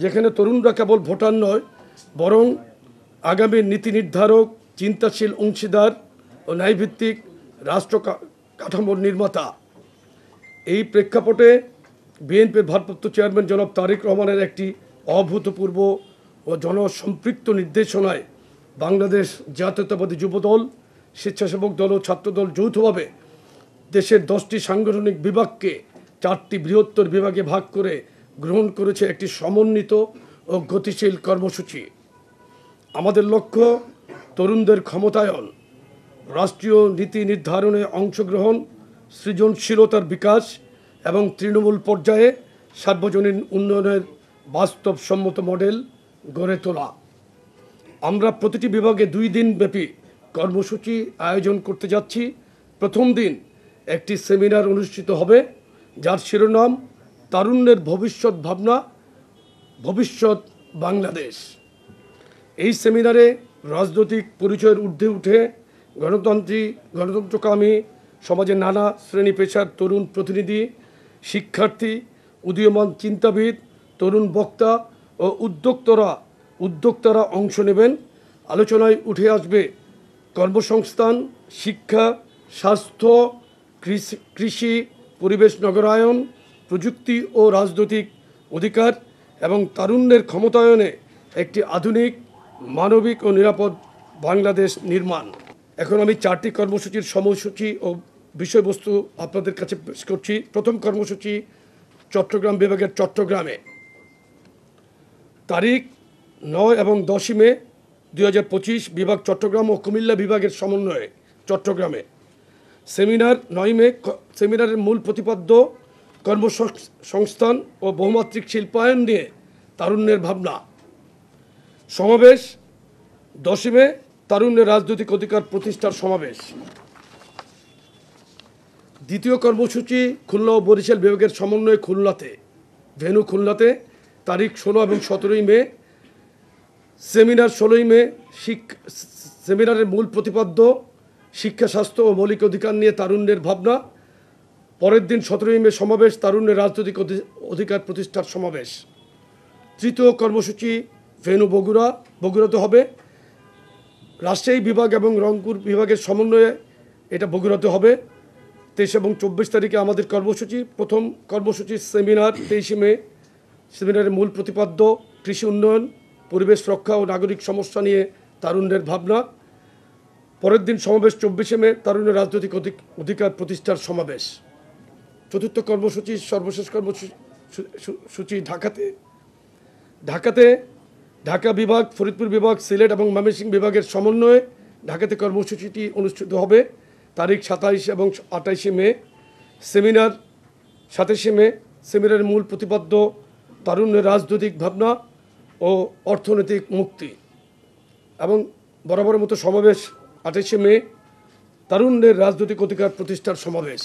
যেখানে তরুণরা কেবল ভোটার নয়, বরং আগামী নীতি নির্ধারক, চিন্তাশীল অংশীদার ও ন্যায়ভিত্তিক রাষ্ট্র কাঠামোর নির্মাতা। এই প্রেক্ষাপটে বিএনপির ভারপ্রাপ্ত চেয়ারম্যান জনাব তারেক রহমানের একটি অভূতপূর্ব ও জনসম্পৃক্ত নির্দেশনায় বাংলাদেশ জাতীয়তাবাদী যুবদল, স্বেচ্ছাসেবক দল ও ছাত্রদল যৌথভাবে দেশের 10টি সাংগঠনিক বিভাগকে 4টি বৃহত্তর বিভাগে ভাগ করে গ্রহণ করেছে একটি সমন্বিত ও গতিশীল কর্মসূচি। আমাদের লক্ষ্য তরুণদের ক্ষমতায়ন, রাষ্ট্রীয় নীতি নির্ধারণে অংশগ্রহণ, সৃজনশীলতার বিকাশ এবং তৃণমূল পর্যায়ে সার্বজনীন উন্নয়নের বাস্তবসম্মত মডেল গড়ে তোলা। আমরা প্রতিটি বিভাগে 2 দিন ব্যাপী কর্মসূচি আয়োজন করতে যাচ্ছি। প্রথম দিন একটি সেমিনার অনুষ্ঠিত হবে, যার শিরোনাম তারুণ্যের ভবিষ্যৎ ভাবনা, ভবিষ্যৎ বাংলাদেশ। এই সেমিনারে রাজনৈতিক পরিচয়ের ঊর্ধ্বে উঠে গণতন্ত্রকামী সমাজের নানা শ্রেণী পেশার তরুণ প্রতিনিধি, শিক্ষার্থী, উদীয়মান চিন্তাবিদ, তরুণ বক্তা ও উদ্যোক্তারা অংশ নেবেন। আলোচনায় উঠে আসবে কর্মসংস্থান, শিক্ষা, স্বাস্থ্য, কৃষি, পরিবেশ নগরায়ন, প্রযুক্তি ও রাজনৈতিক অধিকার এবং তারুণ্যের ক্ষমতায়নে একটি আধুনিক, মানবিক ও নিরাপদ বাংলাদেশ নির্মাণ। এখন আমি 4টি কর্মসূচির সময়সূচি ও বিষয়বস্তু আপনাদের কাছে পেশ করছি। প্রথম কর্মসূচি চট্টগ্রাম বিভাগের চট্টগ্রামে, তারিখ 9 এবং 10 মে 2025, বিভাগ চট্টগ্রাম ও কুমিল্লা বিভাগের সমন্বয়ে চট্টগ্রামে। সেমিনার 9 মে। সেমিনারের মূল প্রতিপাদ্য কর্মসংস্থান ও বহুমাত্রিক শিল্পায়ন নিয়ে তারুণ্যের ভাবনা। সমাবেশ 10 মে, তারুণ্যের রাজনৈতিক অধিকার প্রতিষ্ঠার সমাবেশ। দ্বিতীয় কর্মসূচি খুলনা ও বরিশাল বিভাগের সমন্বয়ে খুলনাতে, ভেন্যু খুলনাতে, তারিখ 16 এবং 17 মে। সেমিনার 16 মে। সেমিনারের মূল প্রতিপাদ্য শিক্ষা, স্বাস্থ্য ও মৌলিক অধিকার নিয়ে তারুণ্যের ভাবনা। পরের দিন 17 মে সমাবেশ, তারুণ্যের রাজনৈতিক অধিকার প্রতিষ্ঠার সমাবেশ। তৃতীয় কর্মসূচি ভেন্যু বগুড়াতে হবে। রাজশাহী বিভাগ এবং রংপুর বিভাগের সমন্বয়ে এটা বগুড়াতে হবে। 23 এবং 24 তারিখে আমাদের কর্মসূচি। প্রথম কর্মসূচি সেমিনার 23 মে। সেমিনারের মূল প্রতিপাদ্য কৃষি উন্নয়ন, পরিবেশ রক্ষা ও নাগরিক সমস্যা নিয়ে তারুণ্যের ভাবনা। পরের দিন সমাবেশ 24 মে, তারুণ্যের রাজনৈতিক অধিকার প্রতিষ্ঠার সমাবেশ। চতুর্থ কর্মসূচি, সর্বশেষ কর্মসূচি ঢাকাতে ঢাকা বিভাগ, ফরিদপুর বিভাগ, সিলেট এবং ময়মনসিংহ বিভাগের সমন্বয়ে ঢাকাতে কর্মসূচিটি অনুষ্ঠিত হবে, তারিখ 27 এবং 28 মে। সেমিনার 27 মে। সেমিনারের মূল প্রতিপাদ্য তারুণ্যের রাজনৈতিক ভাবনা ও অর্থনৈতিক মুক্তি। এবং বরাবরের মতো সমাবেশ 28 মে, তারুণ্যের রাজনৈতিক অধিকার প্রতিষ্ঠার সমাবেশ।